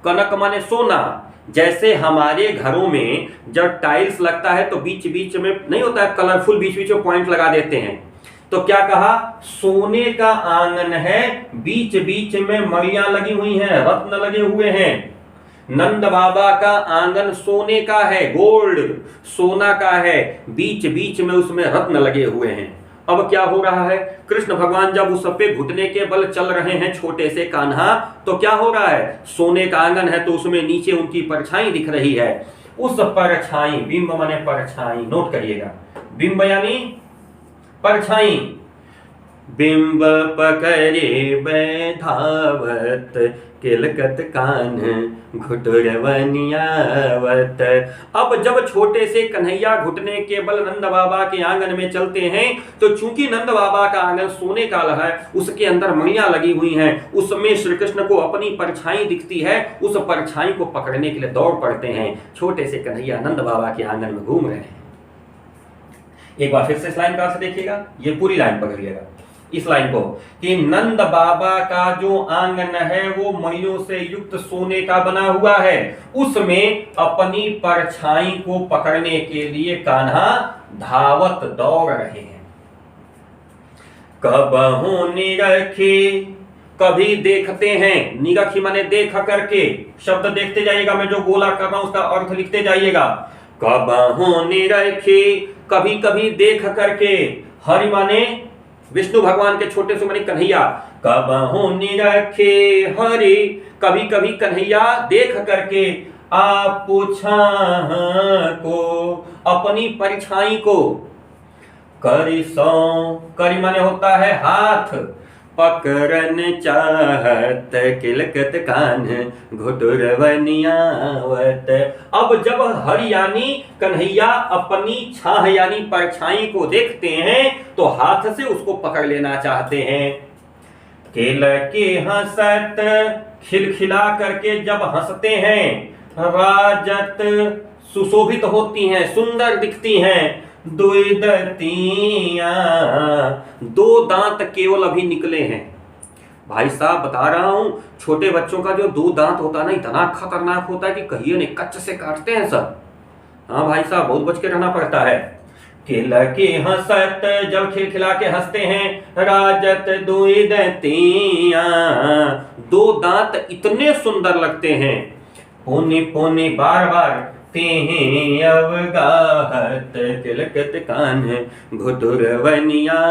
कनक माने सोना। जैसे हमारे घरों में जब टाइल्स लगता है तो बीच बीच में नहीं होता है कलरफुल, बीच बीच में पॉइंट लगा देते हैं। तो क्या कहा? सोने का आंगन है, बीच बीच में मणियां लगी हुई हैं, रत्न लगे हुए हैं। नंद बाबा का आंगन सोने का है, गोल्ड, सोना का है, बीच बीच में उसमें रत्न लगे हुए हैं। अब क्या हो रहा है? कृष्ण भगवान जब उस पे घुटने के बल चल रहे हैं, छोटे से कान्हा, तो क्या हो रहा है? सोने का आंगन है तो उसमें नीचे उनकी परछाई दिख रही है। उस परछाई, बिंब माने परछाई, नोट करिएगा, बिंब यानी परछाई। बिंब पकड़े बैधावत, किलकत कान घुटुरवनि आवत। अब जब छोटे से कन्हैया घुटने के बल नंद बाबा के आंगन में चलते हैं, तो चूंकि नंद बाबा का आंगन सोने का है, उसके अंदर मणियां लगी हुई हैं, उसमें श्री कृष्ण को अपनी परछाई दिखती है। उस परछाई को पकड़ने के लिए दौड़ पड़ते हैं। छोटे से कन्हैया नंद बाबा के आंगन में घूम रहे हैं। एक बार फिर से इस लाइन का अर्थ देखिएगा, ये पूरी लाइन पकड़िएगा इस लाइन को, कि नंद बाबा का जो आंगन है वो मणियों से युक्त सोने का बना हुआ है। उसमें अपनी परछाई को पकड़ने के लिए कान्हा धावत दौड़ रहे हैं। कबहु निरखी, कभी देखते हैं, निरखी माने देख करके, शब्द देखते जाइएगा, मैं जो गोला कर रहा हूं उसका अर्थ लिखते जाइएगा। कबहु निरखी, कभी कभी देख करके, हरि माने विष्णु भगवान के छोटे से माने कन्हैया। कबहु निरखे हरि, कभी कभी कन्हैया देख करके, आप छाह को, अपनी परछाई को। करि सौ, करि माने होता है हाथ, पकड़न चाहत किलकत कान घुटुरवनियावत। अब जब हरि यानी कन्हैया अपनी छाह यानी परछाई को देखते हैं तो हाथ से उसको पकड़ लेना चाहते हैं। के हंसत, खिलखिला करके जब हंसते हैं, राजत सुशोभित होती हैं, सुंदर दिखती हैं। दुईदतियां, दो दांत केवल अभी निकले हैं। भाई साहब बता रहा हूं, छोटे बच्चों का जो दो दांत होता है ना, इतना खतरनाक होता है कि कहिए नहीं, कच्च से काटते हैं सब। हाँ भाई साहब, बहुत बच के रहना पड़ता है। खिलके हंसत, जब खिलखिला के हंसते हैं, राजत दुईदतियां, दो दांत इतने सुंदर लगते हैं। पुनि पुनि बार बार तेहि अवगाहत किलकत कान घुटुरवनियावत।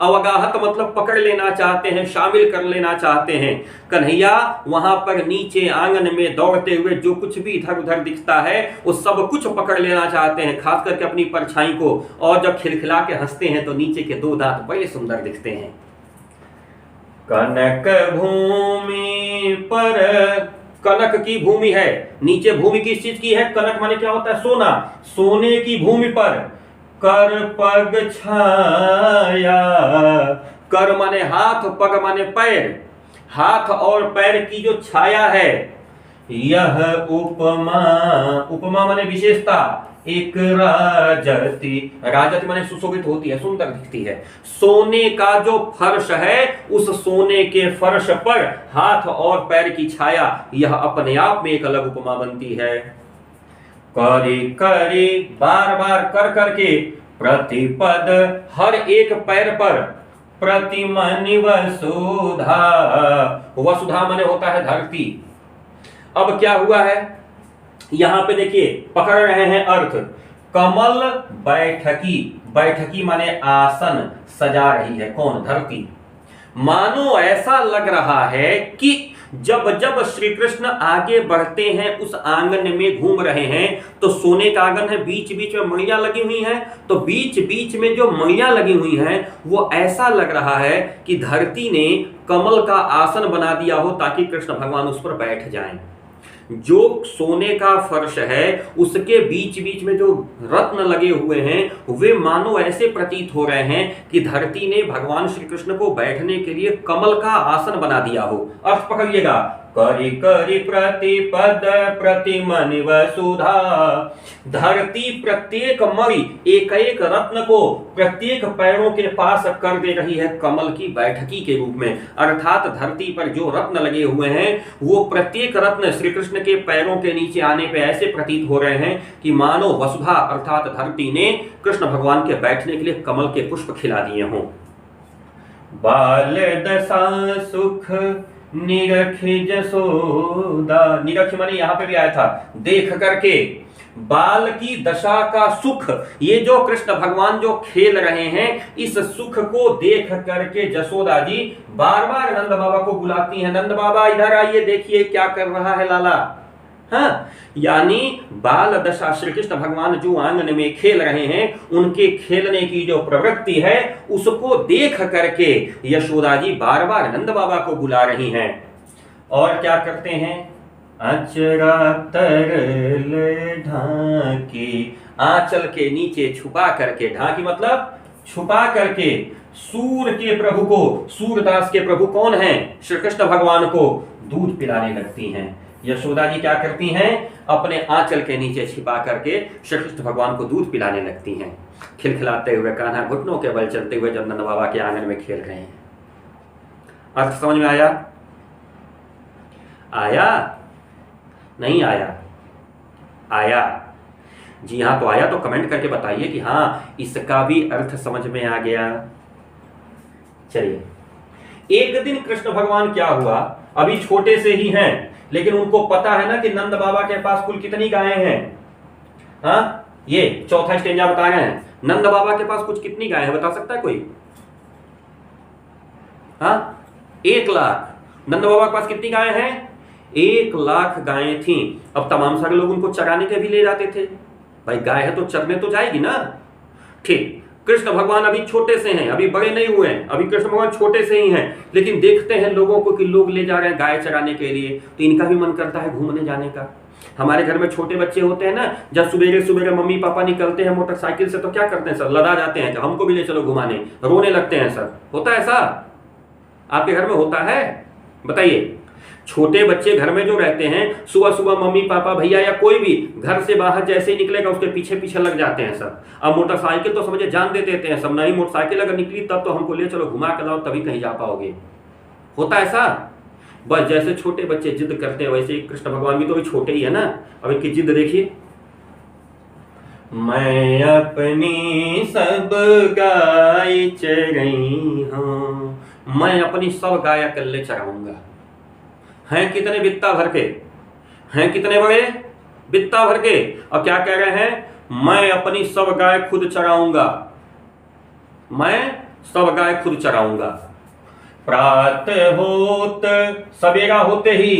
अवगाहत मतलब पकड़ लेना चाहते हैं, शामिल कर लेना चाहते हैं। कन्हैया वहां पर नीचे आंगन में दौड़ते हुए जो कुछ भी इधर उधर दिखता है वो सब कुछ पकड़ लेना चाहते हैं, खास करके अपनी परछाई को। और जब खिलखिला के हंसते हैं तो नीचे के दो दांत बड़े सुंदर दिखते हैं। कनक भूमि पर, कनक की भूमि है, नीचे भूमि किस चीज की है? कनक माने क्या होता है? सोना। सोने की भूमि पर कर पग छाया, कर माने हाथ, पग माने पैर, हाथ और पैर की जो छाया है, यह उपमा, उपमा माने विशेषता, एक राजती, राजती माने सुशोभित होती है, सुंदर दिखती है। सोने का जो फर्श है, उस सोने के फर्श पर हाथ और पैर की छाया, यह अपने आप में एक अलग उपमा बनती है। करी करी, बार बार कर करके, प्रतिपद, हर एक पैर पर, प्रतिमनि वसुधा, वसुधा माने होता है धरती। अब क्या हुआ है यहां पे देखिए, पकड़ रहे हैं अर्थ। कमल बैठकी, बैठकी माने आसन सजा रही है, कौन? धरती। मानो ऐसा लग रहा है कि जब जब श्री कृष्ण आगे बढ़ते हैं, उस आंगन में घूम रहे हैं, तो सोने का आंगन है, बीच बीच में मणियां लगी हुई हैं, तो बीच बीच में जो मणियां लगी हुई हैं वो ऐसा लग रहा है कि धरती ने कमल का आसन बना दिया हो ताकि कृष्ण भगवान उस पर बैठ जाएं। जो सोने का फर्श है उसके बीच बीच में जो रत्न लगे हुए हैं वे मानो ऐसे प्रतीत हो रहे हैं कि धरती ने भगवान श्री कृष्ण को बैठने के लिए कमल का आसन बना दिया हो। अर्थ पकड़िएगा, करी करी प्रतिपद प्रतिमनि वसुधा, धरती प्रत्येक मणि, एक एक रत्न को प्रत्येक पैरों के पास कर दे रही है कमल की बैठकी के रूप में। अर्थात धरती पर जो रत्न लगे हुए हैं वो प्रत्येक रत्न श्री कृष्ण के पैरों के नीचे आने पे ऐसे प्रतीत हो रहे हैं कि मानो वसुधा अर्थात धरती ने कृष्ण भगवान के बैठने के लिए कमल के पुष्प खिला दिए हों। बाल दशा सुख निरख जसोदा, निरख माने यहां पे भी आया था देख करके, बाल की दशा का सुख, ये जो कृष्ण भगवान जो खेल रहे हैं इस सुख को देख करके जसोदा जी बार बार नंद बाबा को बुलाती हैं, नंद बाबा इधर आइए, देखिए क्या कर रहा है लाला। हाँ, यानी बाल दशा, श्री कृष्ण भगवान जो आंगन में खेल रहे हैं उनके खेलने की जो प्रवृत्ति है उसको देख करके यशोदा जी बार बार नंद बाबा को बुला रही हैं। और क्या करते हैं? अचरा तरल ढाकी, आंचल के नीचे छुपा करके, ढाकी मतलब छुपा करके, सूर के प्रभु को, सूरदास के प्रभु कौन है? श्री कृष्ण भगवान को दूध पिलाने लगती हैं। यशोदा जी क्या करती हैं? अपने आंचल के नीचे छिपा करके श्री कृष्ण भगवान को दूध पिलाने लगती हैं। खिलखिलाते हुए, कान्हा घुटनों के बल चलते हुए जब नंद बाबा के आंगन में खेल रहे हैं। अर्थ समझ में आया? आया? नहीं आया? आया? जी हाँ, तो आया तो कमेंट करके बताइए कि हाँ इसका भी अर्थ समझ में आ गया। चलिए, एक दिन कृष्ण भगवान क्या हुआ, अभी छोटे से ही हैं लेकिन उनको पता है ना कि नंद बाबा के पास कुल कितनी गायें हैं। हाँ, ये चौथा स्टेंजा बता रहे हैं, नंद बाबा के पास कुछ कितनी गायें हैं बता सकता है कोई? हाँ, 1 लाख। नंद बाबा के पास कितनी गायें हैं? 1,00,000 गायें थीं। अब तमाम सारे लोग उनको चराने के भी ले जाते थे। भाई गाय है तो चरने तो जाएगी ना। ठीक, कृष्ण भगवान अभी छोटे से हैं, अभी बड़े नहीं हुए हैं, अभी कृष्ण भगवान छोटे से ही हैं, लेकिन देखते हैं लोगों को कि लोग ले जा रहे हैं गाय चराने के लिए, तो इनका भी मन करता है घूमने जाने का। हमारे घर में छोटे बच्चे होते हैं ना, जब सुबह सुबह मम्मी पापा निकलते हैं मोटरसाइकिल से तो क्या करते हैं सर, लदा जाते हैं कि हमको भी ले चलो घुमाने, रोने लगते हैं सर। होता है ऐसा? आपके घर में होता है? बताइए। छोटे बच्चे घर में जो रहते हैं, सुबह सुबह मम्मी पापा भैया या कोई भी घर से बाहर जैसे ही निकलेगा उसके पीछे पीछे लग जाते हैं सब। अब मोटरसाइकिल तो समझे जान दे देते हैं सब, नहीं मोटरसाइकिल अगर निकली तब तो हमको ले चलो घुमा कर लाओ तभी कहीं जा पाओगे। होता ऐसा? बस जैसे छोटे बच्चे जिद करते हैं वैसे ही कृष्ण भगवान भी तो अभी छोटे ही है ना। अब इनकी जिद देखिए, मैं अपनी सब गाय चराई हूं, मैं अपनी सब गाय अकेले चराऊंगा। हैं कितने बित्ता भर के, हैं कितने बड़े बित्ता भर के, और क्या कह रहे हैं, मैं अपनी सब गाय खुद चराऊंगा, मैं सब गाय खुद चराऊंगा। प्रातः होत सवेरा होते ही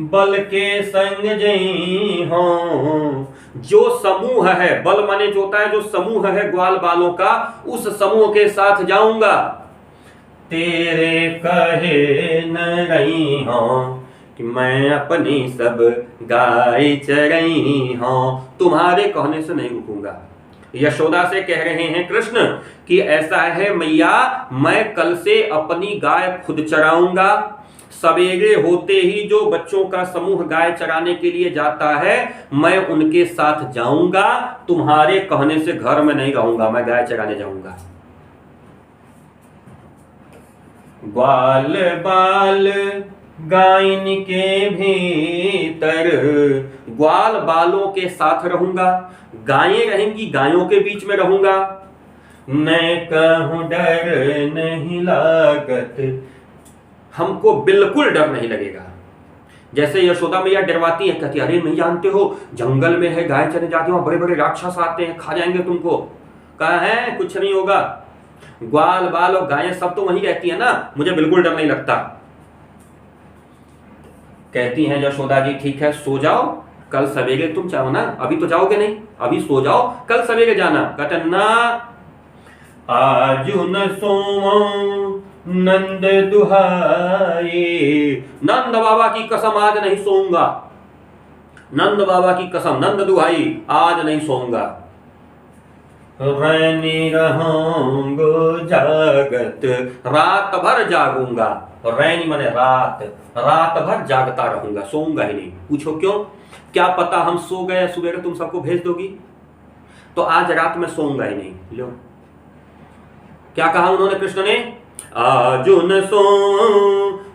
बल के संग जई हो, जो समूह है, बल माने जो होता है जो समूह है ग्वाल बालों का, उस समूह के साथ जाऊंगा। तेरे कहे न रही हो कि मैं अपनी सब गाय चरई हूं, तुम्हारे कहने से नहीं रुकूंगा। यशोदा से कह रहे हैं कृष्ण कि ऐसा है मैया, मैं कल से अपनी गाय खुद चराऊंगा। सवेरे होते ही जो बच्चों का समूह गाय चराने के लिए जाता है मैं उनके साथ जाऊंगा, तुम्हारे कहने से घर में नहीं रहूंगा, मैं गाय चराने जाऊंगा। ग्वाल बाल गायन के भीतर, ग्वाल बालों के साथ रहूंगा, गायें रहेंगी गायों के बीच में रहूंगा। मैं कहूं डर नहीं लागत, हमको बिल्कुल डर नहीं लगेगा। जैसे यशोदा मैया डरवाती है, कहती अरे नहीं जानते हो जंगल में है गाय चरने जाती हो, बड़े बड़े राक्षस आते हैं खा जाएंगे तुमको। कहा है कुछ नहीं होगा, ग्वाल बाल और गायें सब तो वहीं रहती है ना, मुझे बिल्कुल डर नहीं लगता। कहती हैं यशोदा जी ठीक है सो जाओ, कल सवेरे तुम चाहो ना, अभी तो जाओगे नहीं, अभी सो जाओ कल सवेरे जाना। कहते ना आज न सोऊं नंद दुहाई, नंद बाबा की कसम आज नहीं सोऊंगा, नंद बाबा की कसम, नंद दुहाई आज नहीं सोऊंगा। रैनी रहूंगो जागत, रात भर जागूंगा, रैनी माने रात, रात भर जागता रहूंगा, सोऊंगा ही नहीं। पूछो क्यों? क्या पता हम सो गए सुबह तुम सबको भेज दोगी, तो आज रात में सोऊंगा ही नहीं। लो क्या कहा उन्होंने कृष्ण ने, आजुन सो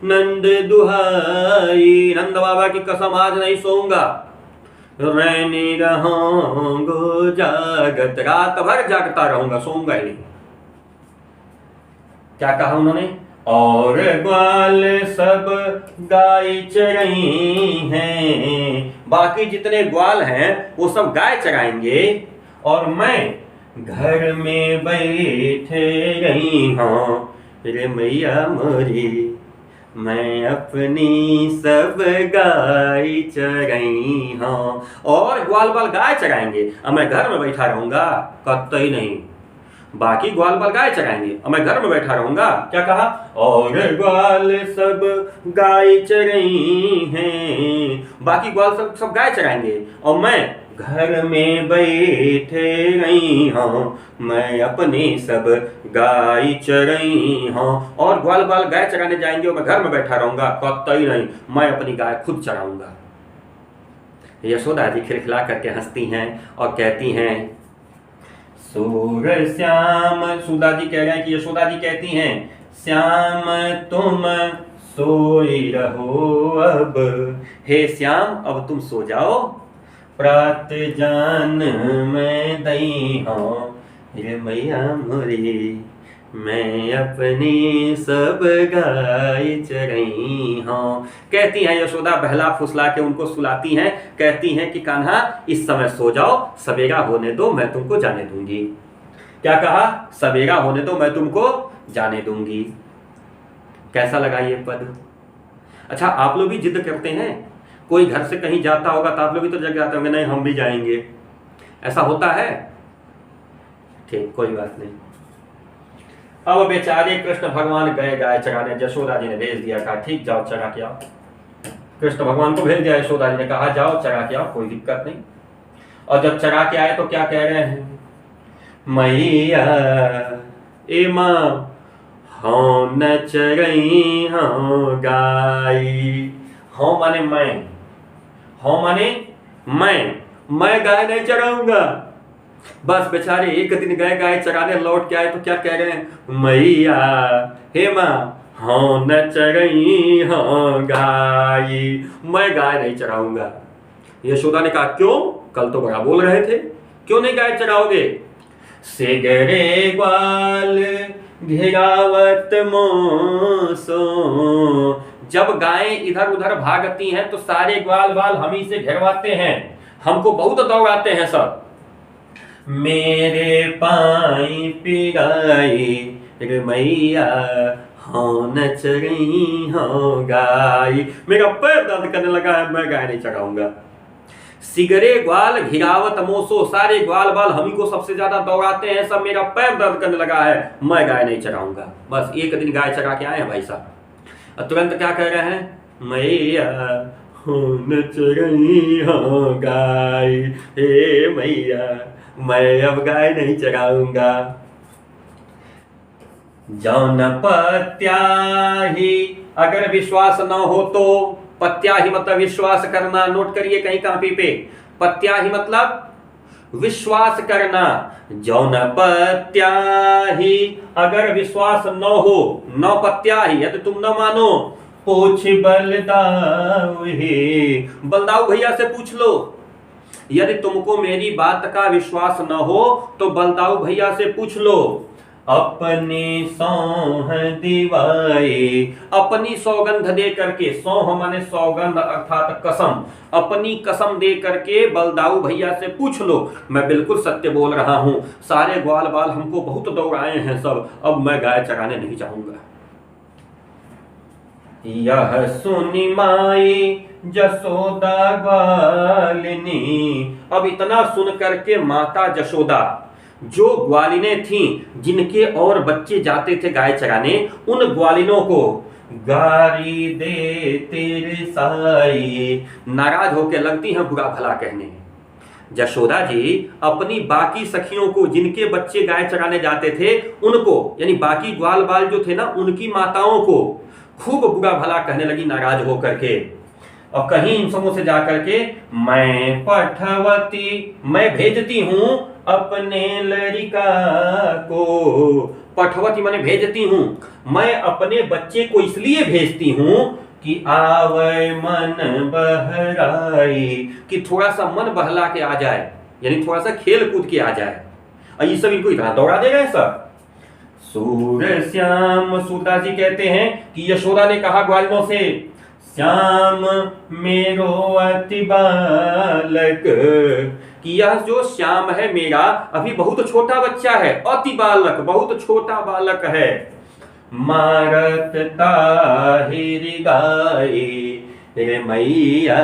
नंद दुहाई, नंद बाबा की कसम आज नहीं सोऊंगा। रैनी रहूंगो जागत, रात भर जागता रहूंगा, सोऊंगा ही नहीं। क्या कहा उन्होंने, और ग्वाल सब गाय चराई हैं, बाकी जितने ग्वाल हैं वो सब गाय चराएंगे और मैं घर में बैठे रही हूं रे मैया मोरी, मैं अपनी सब गाय चराई हूं। और ग्वाल बाल गाय चराएंगे और मैं घर में बैठा रहूंगा, कतई नहीं। बाकी ग्वाल बाल गाय चराएंगे और मैं घर में बैठा रहूंगा। क्या कहा, और ग्वाल सब गाय चराई हैं, बाकी ग्वाल सब गाय चराएंगे और मैं घर में बैठे रही हूं, मैं अपनी सब गाय चराई हूं। और ग्वाल बाल गाय चराने जाएंगे और मैं घर में बैठा रहूंगा, कतई नहीं, मैं अपनी गाय खुद चराऊंगा। यशोदा जी खिलखिला करके हंसती हैं और कहती हैं, सूर श्याम, सुधा जी कह रहे हैं कि यशोदा जी कहती हैं, श्याम तुम सोई रहो अब, हे श्याम अब तुम सो जाओ, प्रात जान मैं दई हूं रे मैया मोरी, मैं अपनी सब गाय चराई हूं। कहती हैं यशोदा, बहला फुसला के उनको सुलाती हैं, कहती हैं कि कान्हा इस समय सो जाओ, सवेरा होने दो मैं तुमको जाने दूंगी। क्या कहा, सवेरा होने दो मैं तुमको जाने दूंगी। कैसा लगा ये पद? अच्छा, आप लोग भी जिद करते हैं? कोई घर से कहीं जाता होगा तो आप लोग भी तो जग जाते होंगे, नहीं हम भी जाएंगे, ऐसा होता है? ठीक, कोई बात नहीं। अब बेचारे कृष्ण भगवान गए गाय चराने, यशोदा जी ने भेज दिया, कहा ठीक जाओ चरा के आओ। कृष्ण भगवान को भेज दिया, यशोदा जी ने कहा जाओ चरा के आओ, कोई दिक्कत नहीं। और जब चरा के आए तो क्या कह रहे हैं, मैया ए माँ हाँ न चरई हाँ गाई। हाँ माने मैं, हाँ माने मैं गाय नहीं चराऊंगा। बस बेचारे एक दिन गए गाय चराने, लौट के आए तो क्या कह रहे हैं, मैया हे माँ हाँ न चरई हाँ गाई, मैं गाय नहीं चराऊंगा। यशोदा ने कहा क्यों, कल तो बड़ा बोल रहे थे, क्यों नहीं गाय चराओगे? सिगरे ग्वाल घिरावत मोसो, जब गायें इधर उधर भागती हैं तो सारे ग्वाल बाल हम ही से घेरवाते हैं, हमको बहुत दौड़ाते हैं सब। मेरे पाई पिराई रे मैया हाँ न चरई हाँ गाई, मेरा पैर दर्द करने लगा है, मैं गाय नहीं चराऊंगा। सिगरे ग्वाल घिरावत मोसो, सारे ग्वाल बाल हम ही को सबसे ज्यादा दौड़ाते हैं सब, मेरा पैर दर्द करने लगा है, मैं गाय नहीं चराऊंगा। बस एक दिन गाय चरा के आए हैं भाई साहब, तुरंत क्या कह रहे हैं, मैया न चरई हाँ गाय, हे मैया मैं अब गाय नहीं चराऊंगा। जौन पत्याही, अगर विश्वास न हो तो, पत्याही मतलब विश्वास करना, नोट करिए कहीं कॉपी पे, पत्याही मतलब विश्वास करना। जौन पत्याही, अगर विश्वास न हो, न पत्याही यदि तुम न मानो, पूछ बलदाऊ हे, बलदाऊ भैया से पूछ लो। यदि तुमको मेरी बात का विश्वास न हो तो बलदाऊ भैया से पूछ लो। अपनी सौह दिवाए, अपनी सौगंध दे करके, सौह माने सौगंध अर्थात कसम, अपनी कसम दे करके बलदाऊ भैया से पूछ लो, मैं बिल्कुल सत्य बोल रहा हूं, सारे ग्वाल बाल हमको बहुत दौड़ाए हैं सब, अब मैं गाय चराने नहीं जाऊंगा। यह सुनी माई जसोदा ग्वालिनी, अब इतना सुन करके माता जशोदा, जो ग्वालिनें थीं जिनके और बच्चे जाते थे गाय चराने, उन ग्वालिनों को गारी दे तेरे साई, नाराज होकर लगती हैं बुरा भला कहने। जशोदा जी अपनी बाकी सखियों को, जिनके बच्चे गाय चराने जाते थे उनको, यानी बाकी ग्वाल बाल जो थे ना, उनकी माताओं को खूब बुरा भला कहने लगी नाराज होकर के। और कहीं इन सबों से जाकर के, मैं पठवती, मैं भेजती हूं अपने लड़का को, पठवती माने भेजती हूं, मैं अपने बच्चे को इसलिए भेजती हूं कि आवे मन बहराई, कि थोड़ा सा मन बहला के आ जाए, यानी थोड़ा सा खेल कूद के आ जाए। और ये सब इनको इतना दौड़ा दे रहे सब। सूर श्याम, सूरदास जी कहते हैं कि यशोदा ने कहा ग्वालिनों से, श्याम मेरो अति बालक, कि यह जो श्याम है मेरा अभी बहुत छोटा बच्चा है, अति बालक बहुत छोटा बालक है। मारत ताहिर गाय रे मैया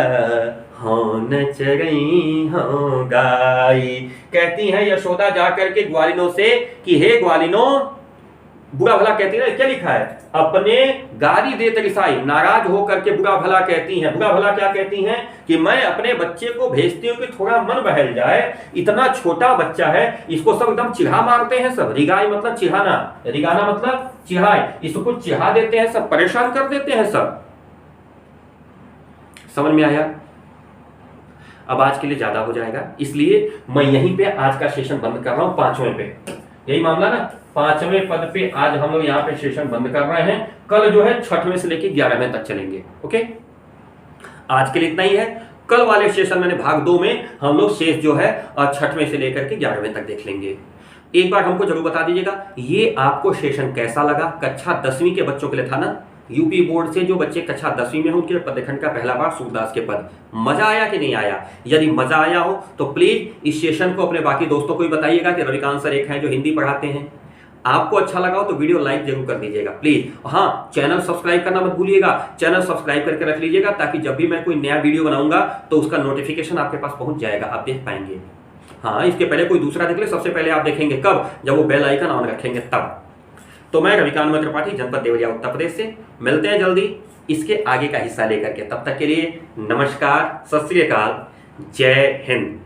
हाँ न चरई हाँ गाय, कहती है यशोदा जाकर के ग्वालिनों से कि हे ग्वालिनों, बुरा भला कहती है, क्या लिखा है, अपने गारी दे तरिसाई, नाराज होकर के बुरा भला कहती हैं। बुरा भला क्या कहती हैं कि मैं अपने बच्चे को भेजती हूँ कि थोड़ा मन बहल जाए, इतना छोटा बच्चा है, इसको सब एकदम चिढ़ा मारते हैं सब, रिगाई मतलब चिढ़ाना, रिगाना मतलब चिढ़ाए, इसको चिढ़ा देते हैं सब, परेशान कर देते हैं सब। समझ में आया? अब आज के लिए ज्यादा हो जाएगा, इसलिए मैं यहीं पे आज का सेशन बंद कर रहा हूं, 5वें पे, यही मामला ना, 5वें पद पे आज हम लोग यहाँ पे सेशन बंद कर रहे हैं। कल जो है 6वें से लेके 11वें तक चलेंगे। ओके, आज के लिए इतना ही है। कल वाले सेशन में भाग 2 में हम लोग शेष जो है 6वें से लेकर के 11वें तक देख लेंगे। एक बार हमको जरूर बता दीजिएगा ये आपको सेशन कैसा लगा। कक्षा 10वीं के बच्चों के लिए था ना, यूपी बोर्ड से जो बच्चे कक्षा 10वीं में हो उनके पदखंड का पहला बार सूरदास के पद। मजा आया कि नहीं आया? यदि मजा आया हो तो प्लीज इस सेशन को अपने बाकी दोस्तों को भी बताइएगा कि रविकांत सर एक हैं जो हिंदी पढ़ाते हैं, आपको अच्छा लगा हो तो वीडियो लाइक जरूर कर दीजिएगा प्लीज। हाँ, चैनल सब्सक्राइब करना मत भूलिएगा, चैनल सब्सक्राइब करके रख लीजिएगा ताकि जब भी मैं कोई नया वीडियो बनाऊंगा तो उसका नोटिफिकेशन आपके पास पहुंच जाएगा, आप देख पाएंगे। हाँ, इसके पहले कोई दूसरा देख ले, सबसे पहले आप देखेंगे कब? जब वो बेल आइकन ऑन रखेंगे तब। तो मैं रविकांत त्रिपाठी, जनपद देवरिया, उत्तर प्रदेश से। मिलते हैं जल्दी इसके आगे का हिस्सा लेकर के। तब तक के लिए नमस्कार, सत श्री अकाल, जय हिंद।